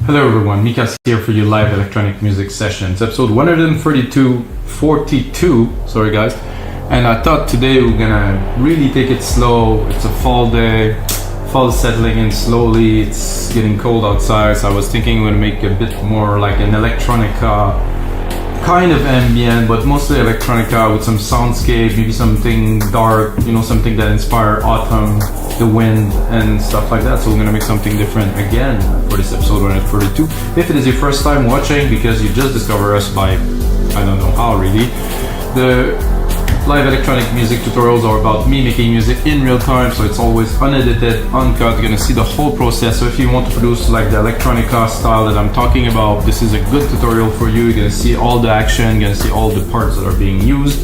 Hello everyone, Mikas here for your live electronic music sessions, episode 142, sorry guys. And I thought today we're gonna really take it slow. It's a fall day, fall is settling in slowly, it's getting cold outside, so I was thinking we're gonna make a bit more like an electronica, kind of ambient, but mostly electronica with some soundscape, maybe something dark, you know, something that inspire autumn, the wind and stuff like that. So we're gonna make something different again for this episode 142. If it is your first time watching because you just discovered us by, I don't know how really, the live electronic music tutorials are about me making music in real time, so it's always unedited, uncut. You're gonna see the whole process. So if you want to produce like the electronica style that I'm talking about, this is a good tutorial for you. You're gonna see all the action, you're gonna see all the parts that are being used.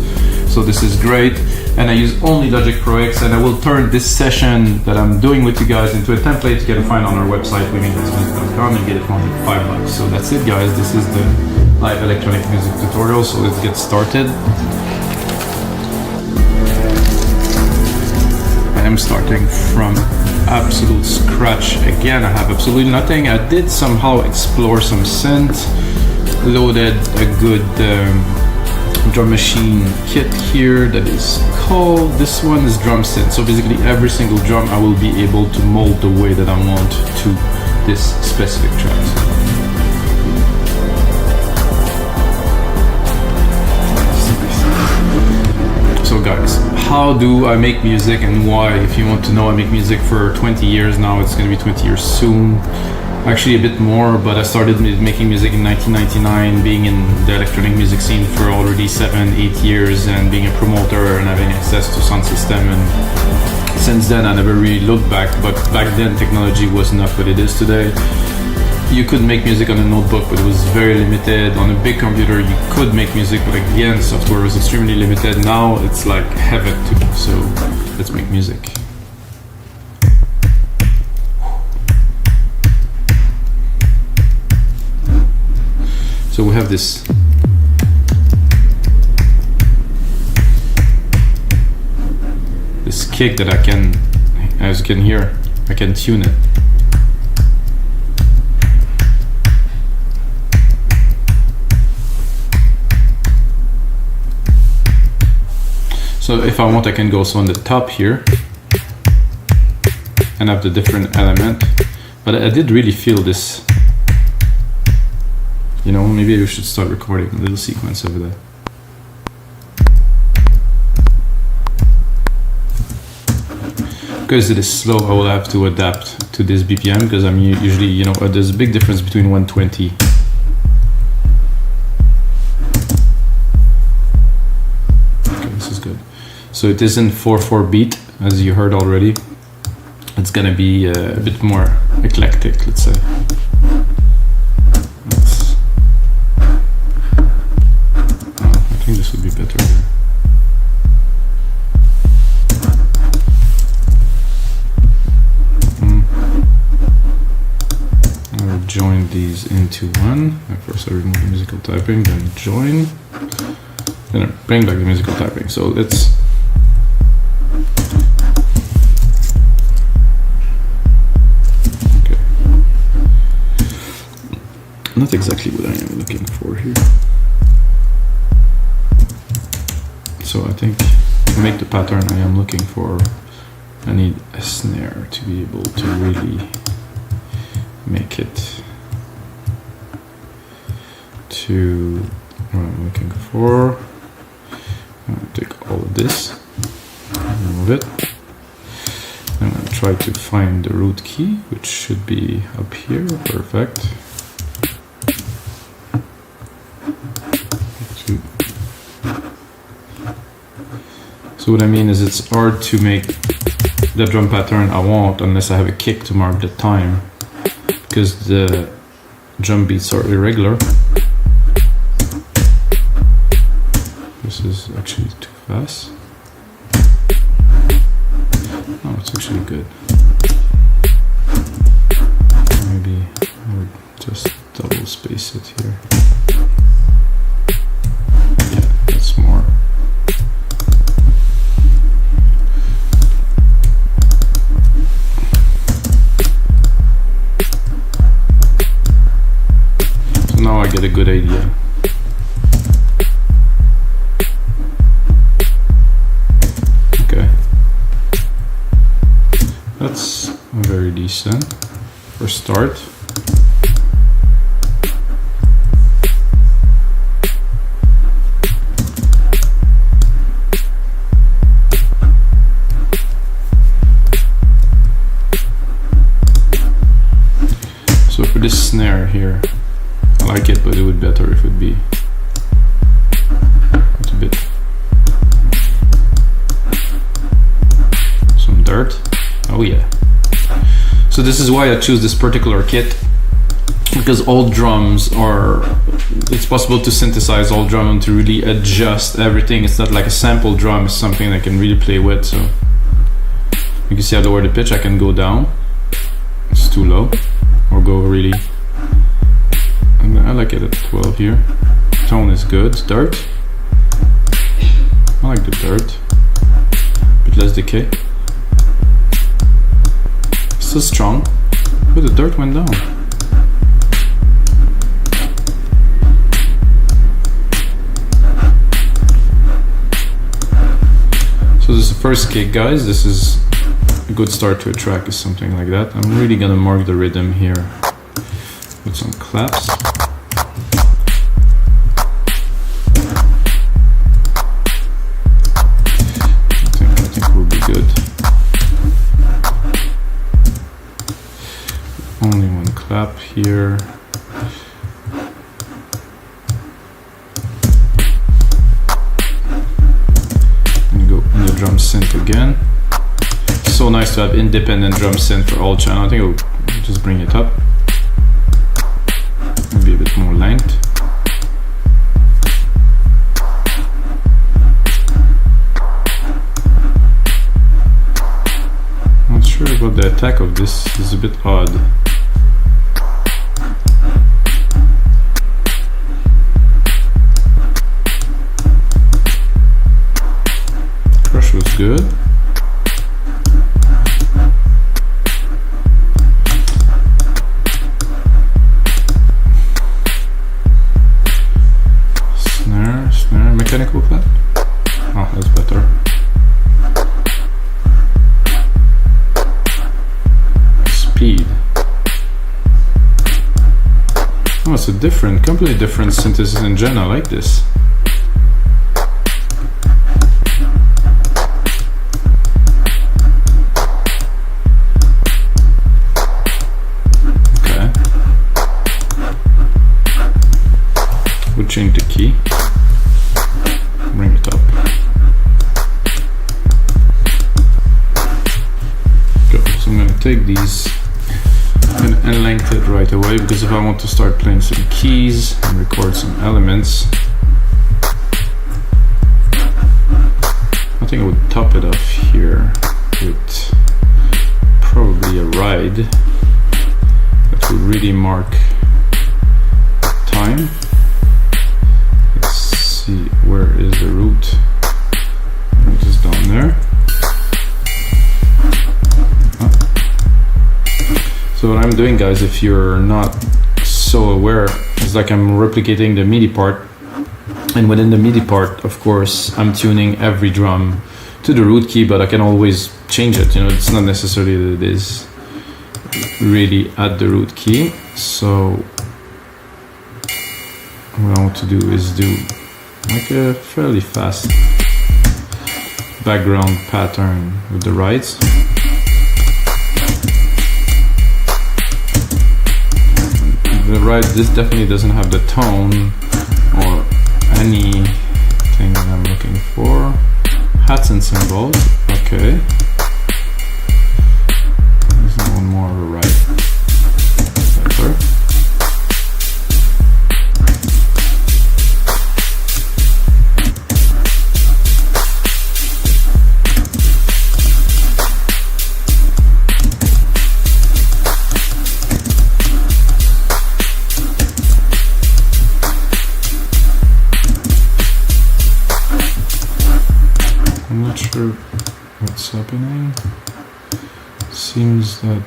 So this is great. And I use only Logic Pro X, and I will turn this session that I'm doing with you guys into a template you can find on our website, wemake.com, and get it for $5. So that's it guys, this is the live electronic music tutorial, so let's get started. I am starting from absolute scratch again. I have absolutely nothing. I did somehow explore some synth, loaded a good drum machine kit here that is called, this one is Drum Synth. So basically every single drum I will be able to mold the way that I want to this specific track. So guys, how do I make music and why? If you want to know, I make music for 20 years now. It's going to be 20 years soon. Actually a bit more, but I started making music in 1999, being in the electronic music scene for already 7-8 years, and being a promoter and having access to sound system. And since then I never really looked back, but back then technology was not what it is today. You could make music on a notebook, but it was very limited. On a big computer you could make music, but again, software was extremely limited. Now it's like heaven to me, so let's make music. So we have this kick that I can, as you can hear, I can tune it. So if I want, I can go so on the top here and have the different element, but I did really feel this. You know, maybe we should start recording a little sequence over there. Because it is slow, I will have to adapt to this BPM, because I'm usually, you know, there's a big difference between 120. Okay, this is good. So it isn't 4/4 beat, as you heard already. It's gonna be a bit more eclectic, let's say. I think this would be better here. I'll join these into one. First I remove the musical typing, then join. Then I bring back the musical typing. So let's... Okay. Not exactly what I am looking for here. So I think to make the pattern I am looking for, I need a snare to be able to really make it to what I'm looking for. I'm going to take all of this, remove it. I'm going to try to find the root key, which should be up here. Perfect. So what I mean is it's hard to make the drum pattern I want unless I have a kick to mark the time, because the drum beats are irregular. This is actually too fast. Oh, it's actually good. Maybe I would just double space it here. Yeah, that's more. get a good idea. Okay. That's very decent for start. So for this snare here, I like it, but it would be better if it would be a bit some dirt. Oh yeah. So this is why I choose this particular kit, because all drums are, it's possible to synthesize all drum and to really adjust everything. It's not like a sample drum, it's something I can really play with. So you can see I lower the pitch, I can go down, it's too low, or go really, and I like it at 12 here. Tone is good, dirt, I like the dirt, a bit less decay. Still strong, but the dirt went down. So this is the first kick, guys. This is a good start to a track, is something like that. I'm really gonna mark the rhythm here with some claps. I think we'll be good. Only one clap here. And go in the drum synth again. So nice to have independent drum synth for all channel. I think I'll just bring it up. Maybe a bit more length. Not sure about the attack of this. It's a bit odd. Crush was good. Snare, mechanical clap. Oh, that's better. Speed. Oh, it's a different, completely different synthesis in gen. I like this. We'll change the key, bring it up. Go. So I'm going to take these and length it right away, because if I want to start playing some keys and record some elements, I think I would top it off here with probably a ride that would really mark time. Where is the root? Root is down there. So what I'm doing, guys, if you're not so aware, is like I'm replicating the MIDI part, and within the MIDI part, of course, I'm tuning every drum to the root key, but I can always change it. You know, it's not necessarily that it is really at the root key. So what I want to do is do like a fairly fast background pattern with the rides. The ride, this definitely doesn't have the tone or anything that I'm looking for. Hats and cymbals, okay. There's one more of a ride. Better. I'm not sure what's happening. Seems that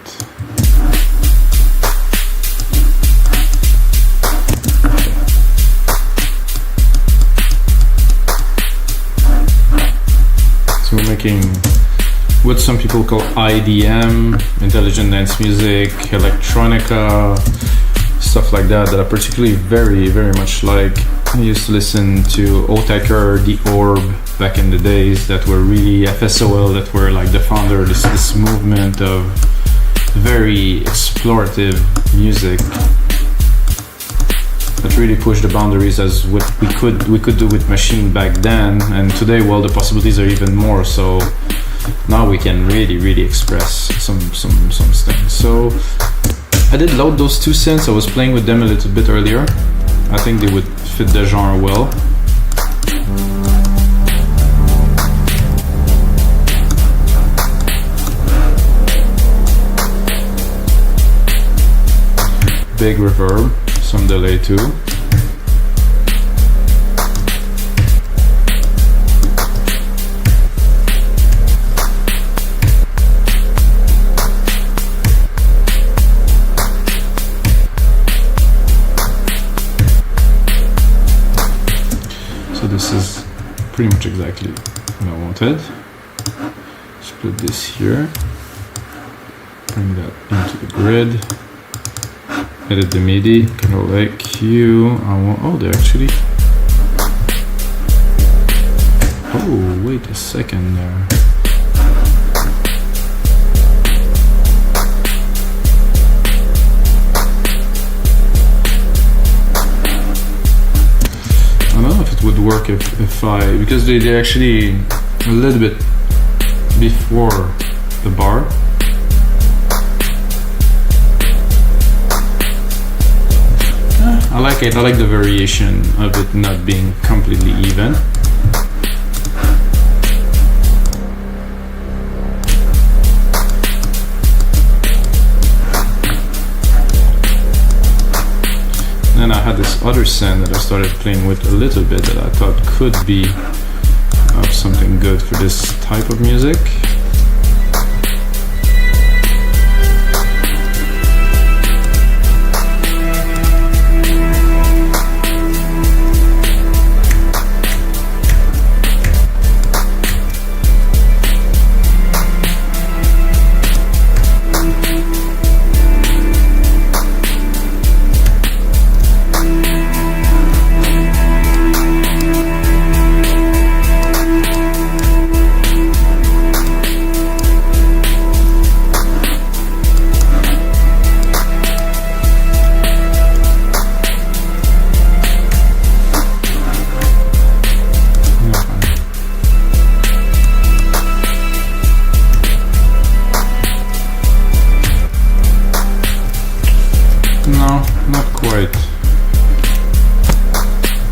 what some people call IDM, intelligent dance music, electronica, stuff like that I particularly very much like. I used to listen to Otaker, The Orb back in the days that were really FSOL, that were like the founder of this movement of very explorative music that really pushed the boundaries as what we could do with machine back then, and today, well, the possibilities are even more. So now we can really express some things. So I did load those two synths. I was playing with them a little bit earlier. I think they would fit the genre well. Big reverb, some delay too. So this is pretty much exactly what I wanted. Split this here, bring that into the grid. Edit the MIDI, Control A, Q. Oh, they actually. Oh, wait a second there. I don't know if it would work if I, because they're actually a little bit before the bar. I like it. I like the variation of it not being completely even. Then I had this other synth that I started playing with a little bit that I thought could be something good for this type of music.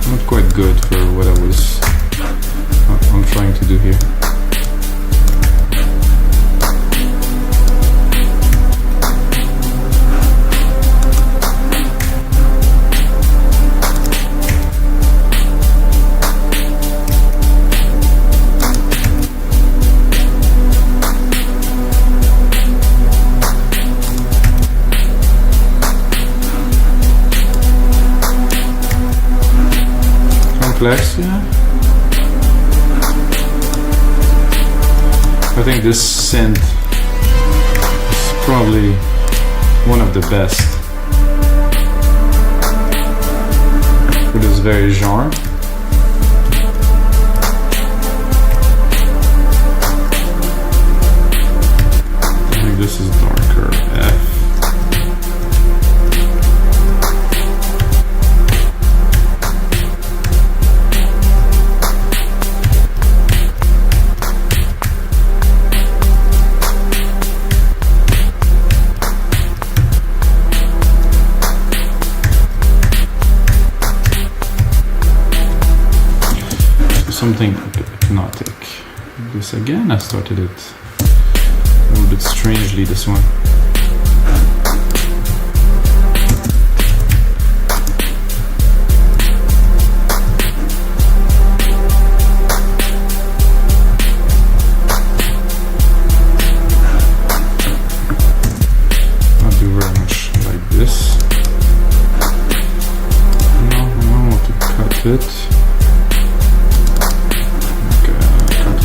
Not quite good for what I'm trying to do here. Complex, yeah. I think this synth is probably one of the best for this very genre. I think this is darker F. Something hypnotic. This again, I started it a little bit strangely, this one. Not do very much like this. No, I want to cut it.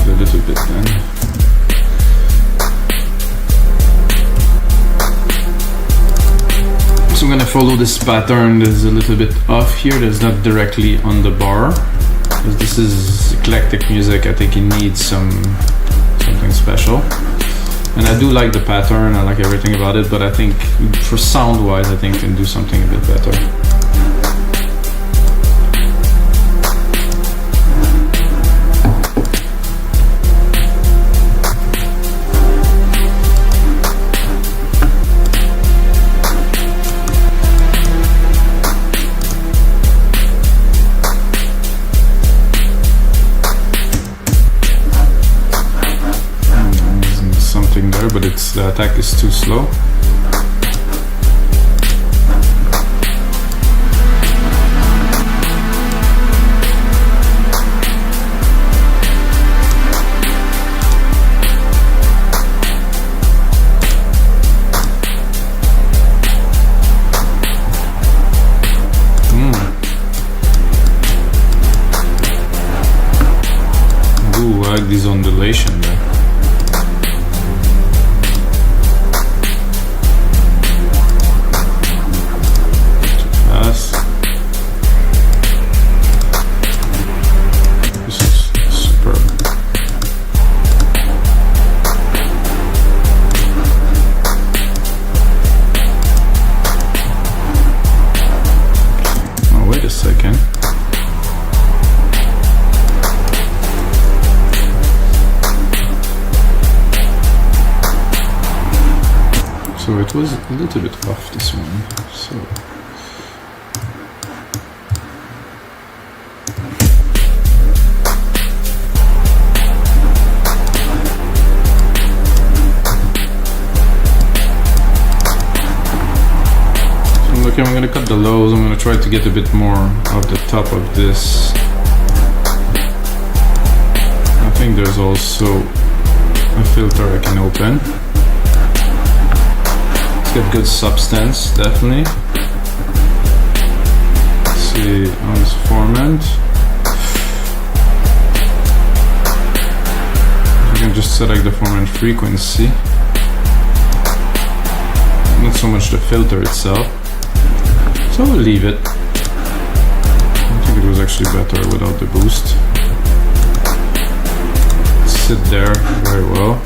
A little bit then. follow this pattern that is a little bit off here, that's not directly on the bar. Because this is eclectic music, I think it needs something special. And I do like the pattern, I like everything about it, but I think for sound wise, I think I can do something a bit better. But the attack is too slow. Ooh, I like this ondulation there. So it was a little bit off, this one. So okay, I'm gonna cut the lows. I'm gonna try to get a bit more of the top of this. I think there's also a filter I can open. Get good substance, definitely. Let's see on this formant. You can just select the formant frequency, not so much the filter itself. So we'll leave it. I think it was actually better without the boost. Sit there very well.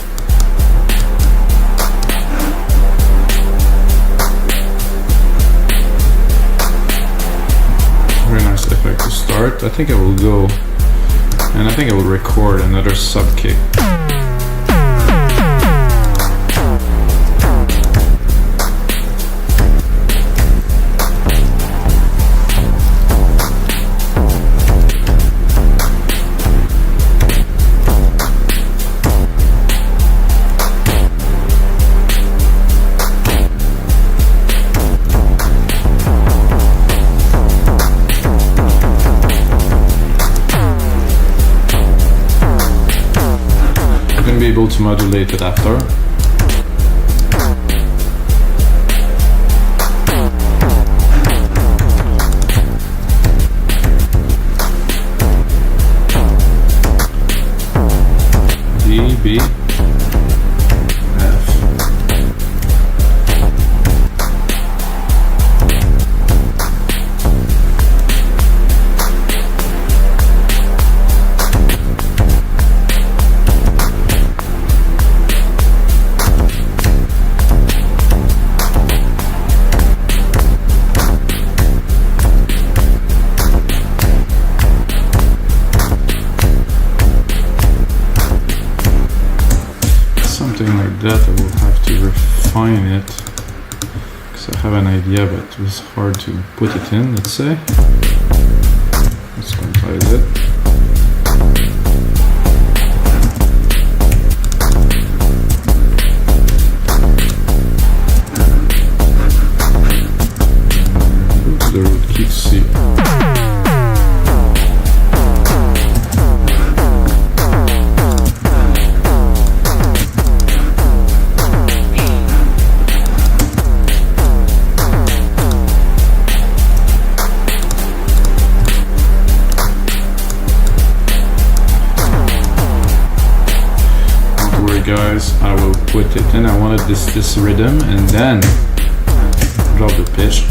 Very nice effect to start. I think I will go, and I think I will record another sub kick. Able to modulate it after. D, B, F. That I will have to refine it because I have an idea, but it was hard to put it in. Let's say let's quantize it. Go to the root, keep C. Guys, I will put it in. I wanted this rhythm and then drop the pitch.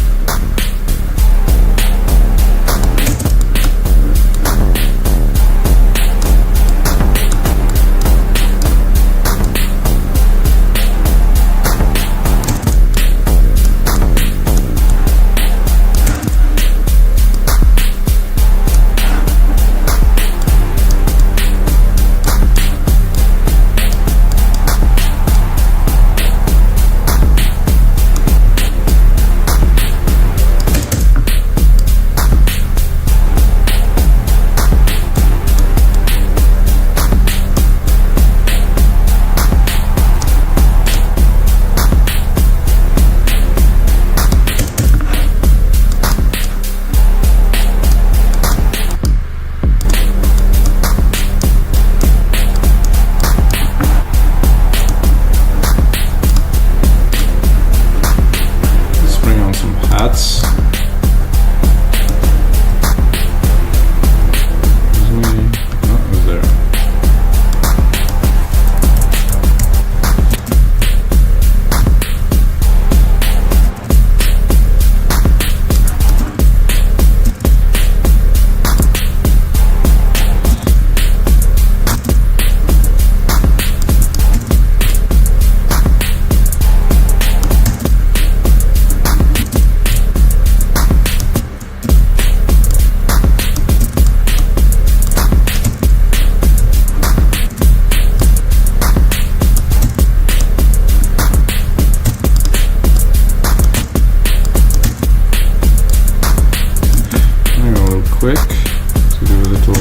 quick to do a little.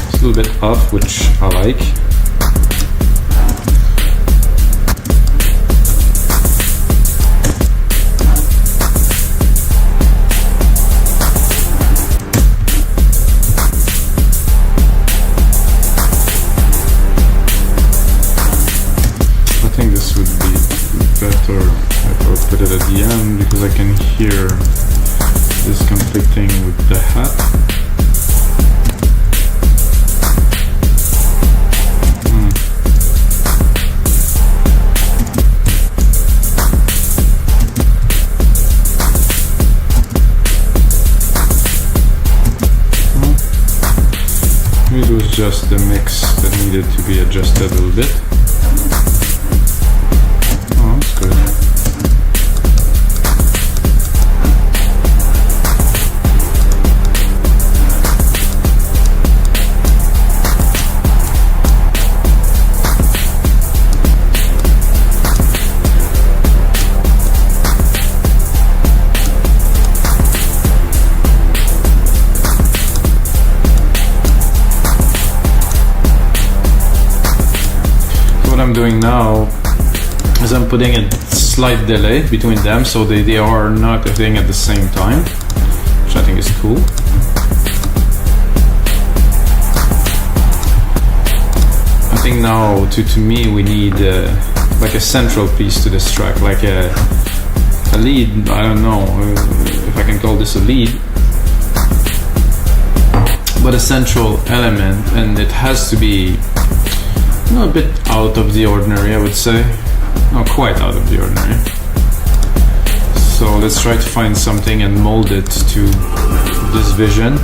It's a little bit off, which I like. Put it at the end because I can hear this conflicting with the hat. Maybe it was just the mix that needed to be adjusted a little bit. Oh, that's good. What I'm doing now is I'm putting a slight delay between them so they are not a thing at the same time, which I think is cool. I think now to me we need like a central piece to this track, like a lead. I don't know if I can call this a lead, but a central element, and it has to be a bit out of the ordinary, I would say. Not quite out of the ordinary. So let's try to find something and mold it to this vision.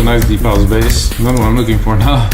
Nice deep house bass. Not what I'm looking for now.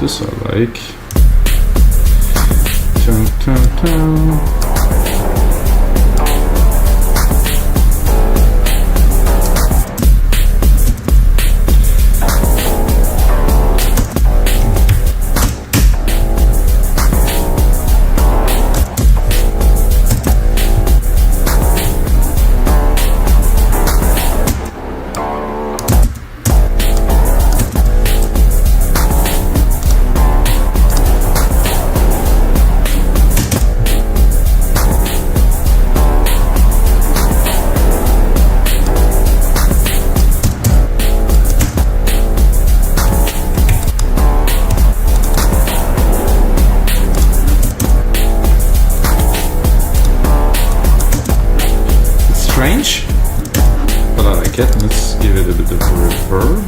This I like. Dun, dun, dun. it. Let's give it a bit of reverb.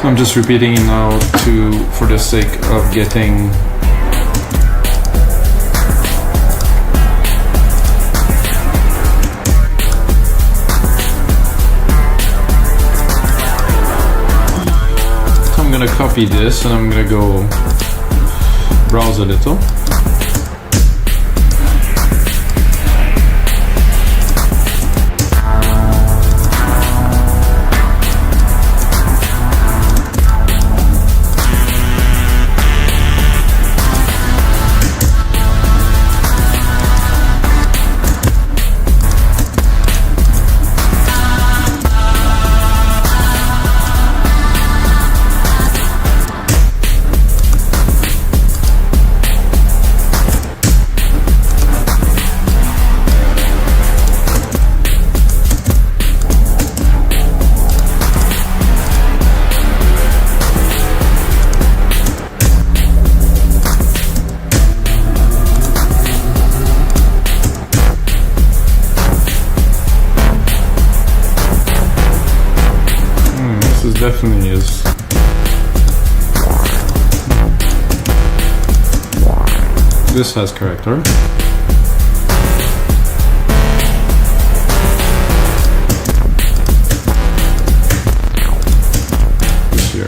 I'm just repeating now for the sake of getting so I'm gonna copy this and I'm gonna go browse a little. Definitely is. This has character. This here.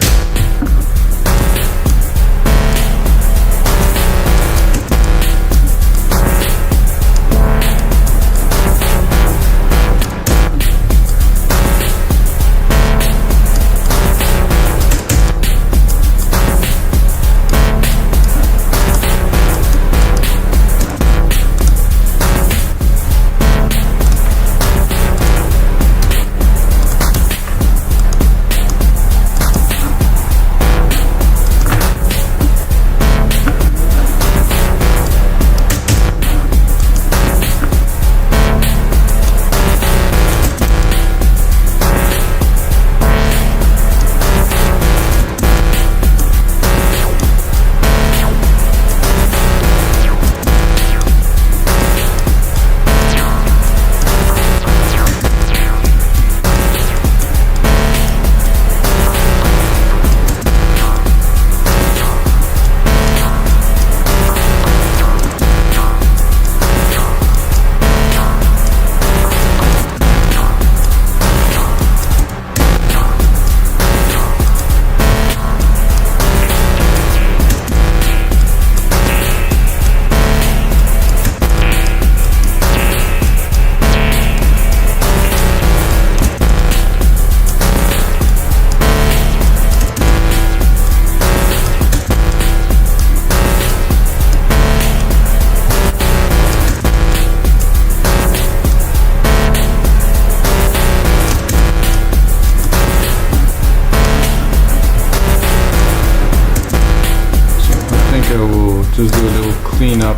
Just do a little cleanup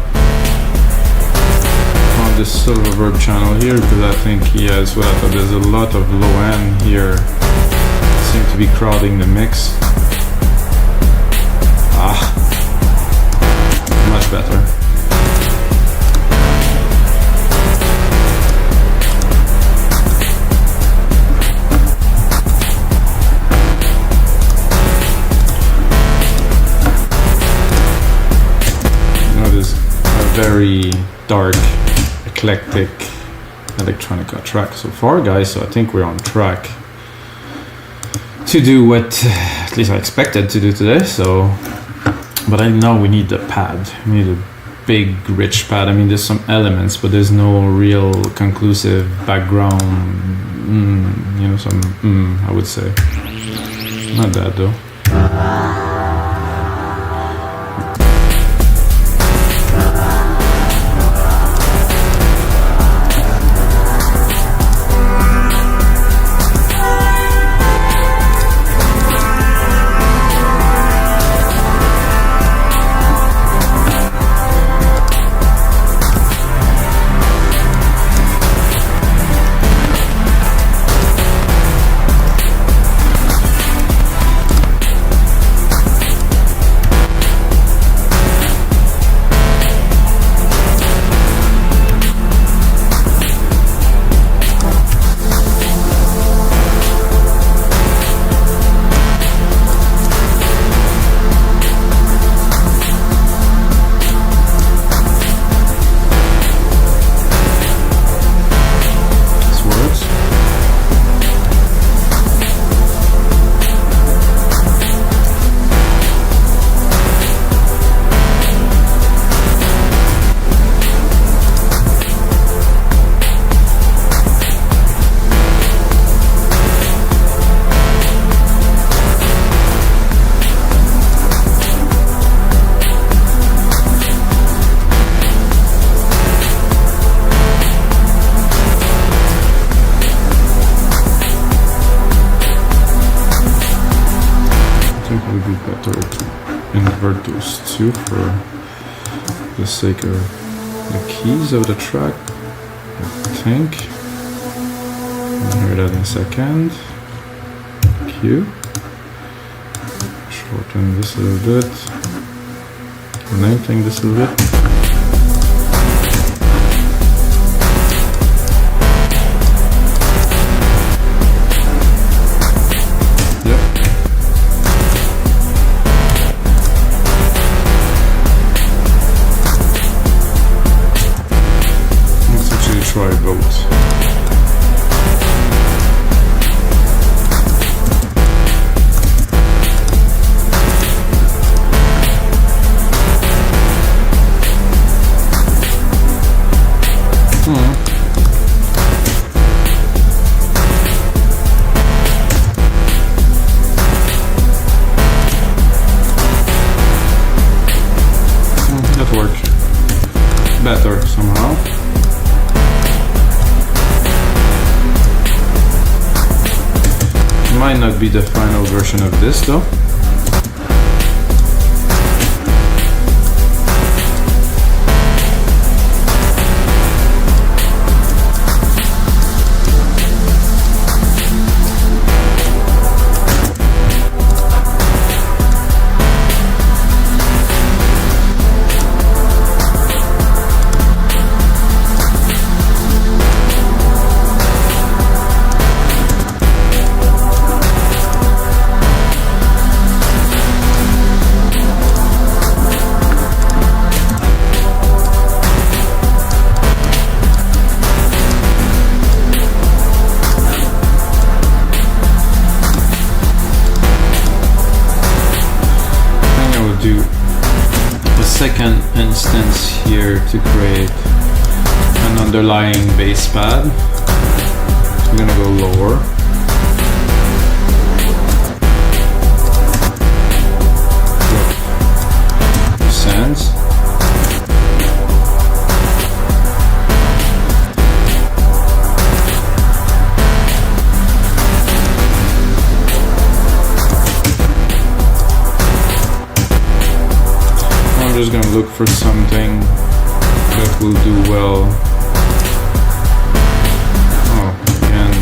on this silver verb channel here because I think there's a lot of low end here. Seem to be crowding the mix. Much better. Very dark, eclectic electronica track so far, guys, so I think we're on track to do what at least I expected to do today. So, but I know we need a pad, we need a big rich pad. I mean, there's some elements, but there's no real conclusive background, I would say. Not that though. 2 for the sake of the keys of the track, I think. I'll hear that in a second. Q. Shorten this a little bit. Lengthen this a little bit. Try both. That worked better somehow. Might not be the final version of this though. Do a second instance here to create an underlying bass pad. So we're gonna go lower. Sends. I'm just gonna look for something that will do well. Oh, again,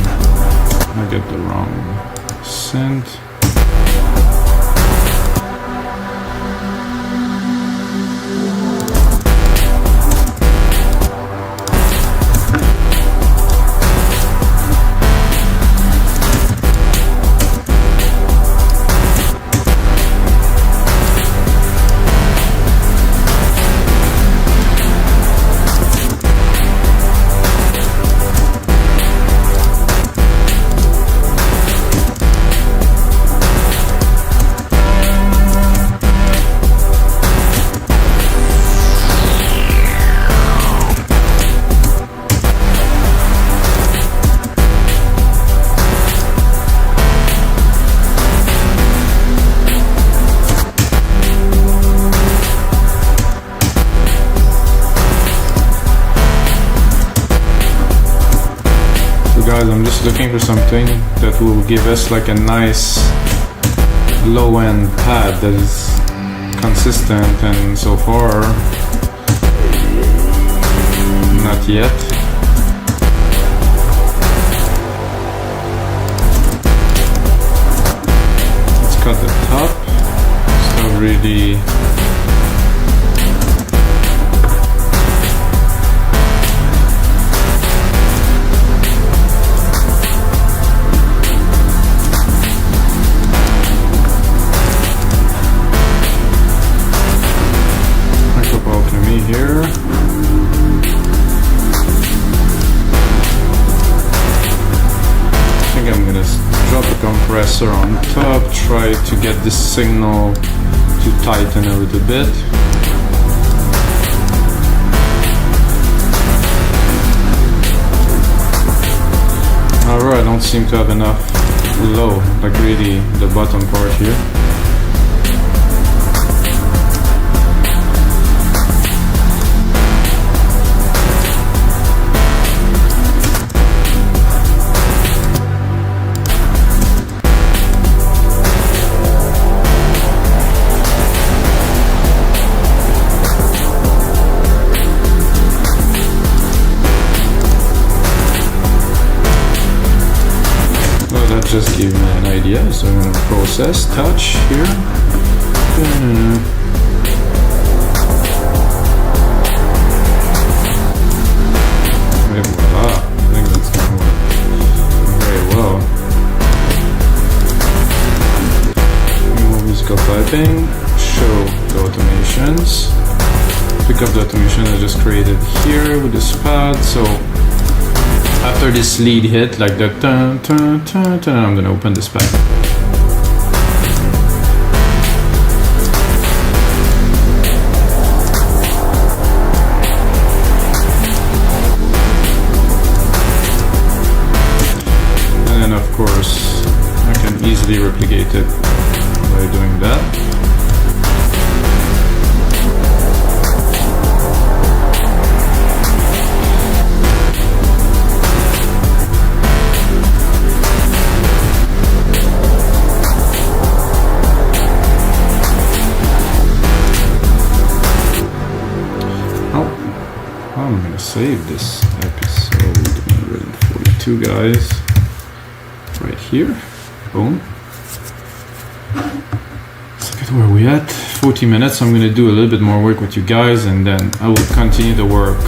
I get the wrong synth. Guys, I'm just looking for something that will give us like a nice low-end pad that is consistent, and so far not yet. Let's cut the top. It's not really here. I think I'm gonna drop a compressor on top, try to get this signal to tighten a little bit. However, I don't seem to have enough low, like really the bottom part here. yeah, so I'm gonna process touch here. And voila, I think that's gonna work very well. More musical piping, show the automations. Pick up the automation I just created here with this pad. So after this lead hit, like the dun, dun, dun, dun, I'm gonna open this back. And then of course, I can easily replicate it by doing that. I'm gonna save this episode 142, guys, right here. Boom. Let's look at where we at. 40 minutes. I'm gonna do a little bit more work with you guys, and then I will continue the work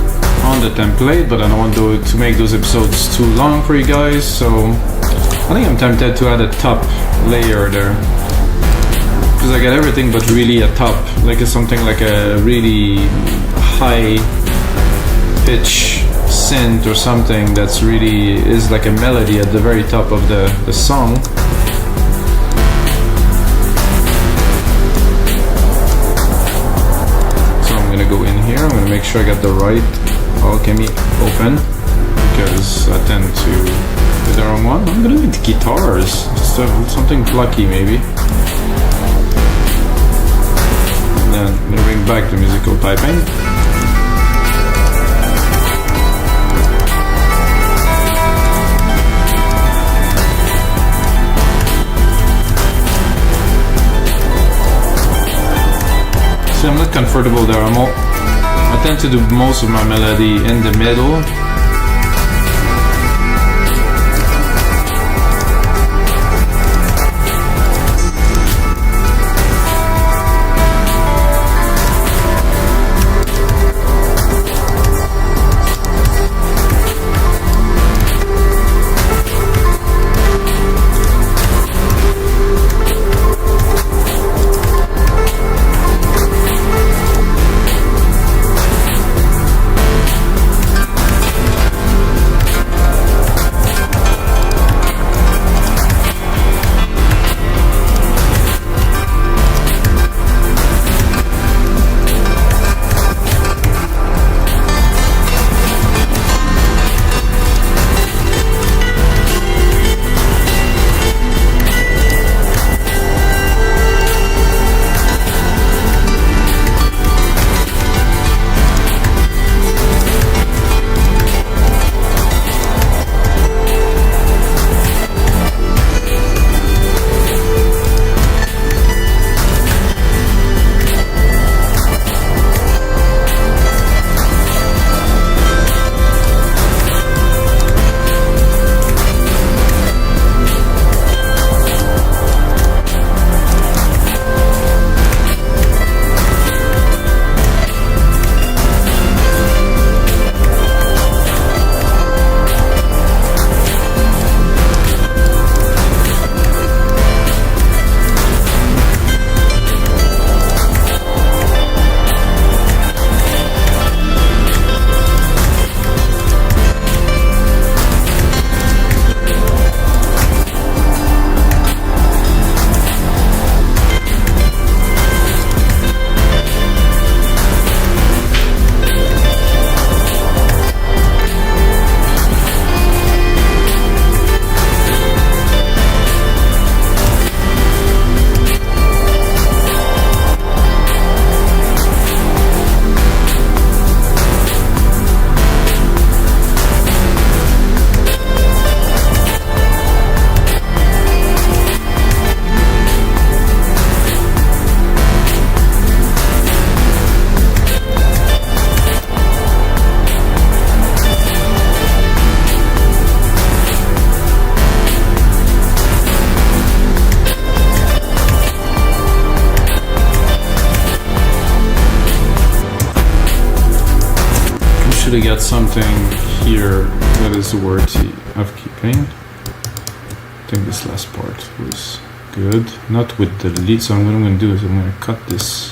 on the template, but I don't want to make those episodes too long for you guys, so I think I'm tempted to add a top layer there, because I got everything but really a top, like something like a really high pitch synth or something that's really is like a melody at the very top of the song. So I'm gonna go in here, I'm gonna make sure I got the right Alchemy open, because I tend to do the wrong one. I'm gonna need guitars, something plucky maybe. And then I'm gonna bring back the musical piping. See, I'm not comfortable there. I tend to do most of my melody in the middle. actually got something here that is worthy of keeping. I think this last part was good. Not with the lead, so what I'm going to do is I'm going to cut this.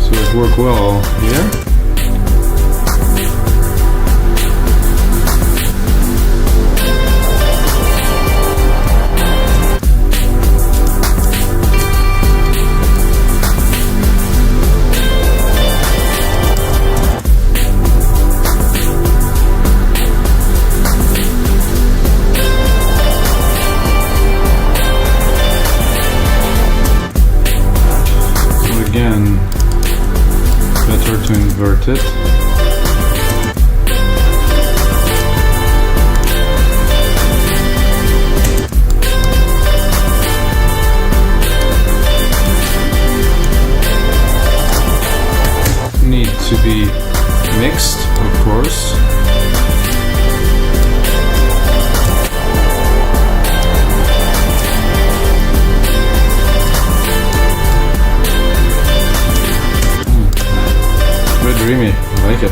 So it worked well here. Again, better to invert it. Need to be mixed, of course. Dreamy, I like it.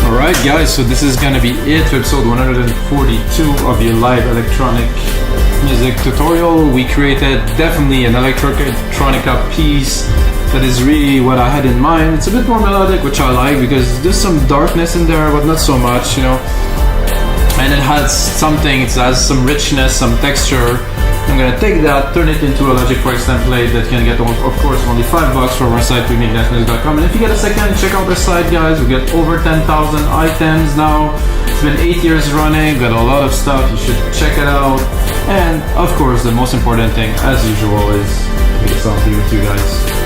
Alright guys, so this is gonna be it for episode 142 of your live electronic music tutorial. We created definitely an electronica piece that is really what I had in mind. It's a bit more melodic, which I like because there's some darkness in there, but not so much, you know. And it has something, it has some richness, some texture. I'm gonna take that, turn it into a Logic Price template that can get, of course, only $5 from our site, dreamy-music.com. And if you get a second, check out our site, guys. We get over 10,000 items now. It's been 8 years running, got a lot of stuff. You should check it out. And of course, the most important thing, as usual, is make it sound here with you guys.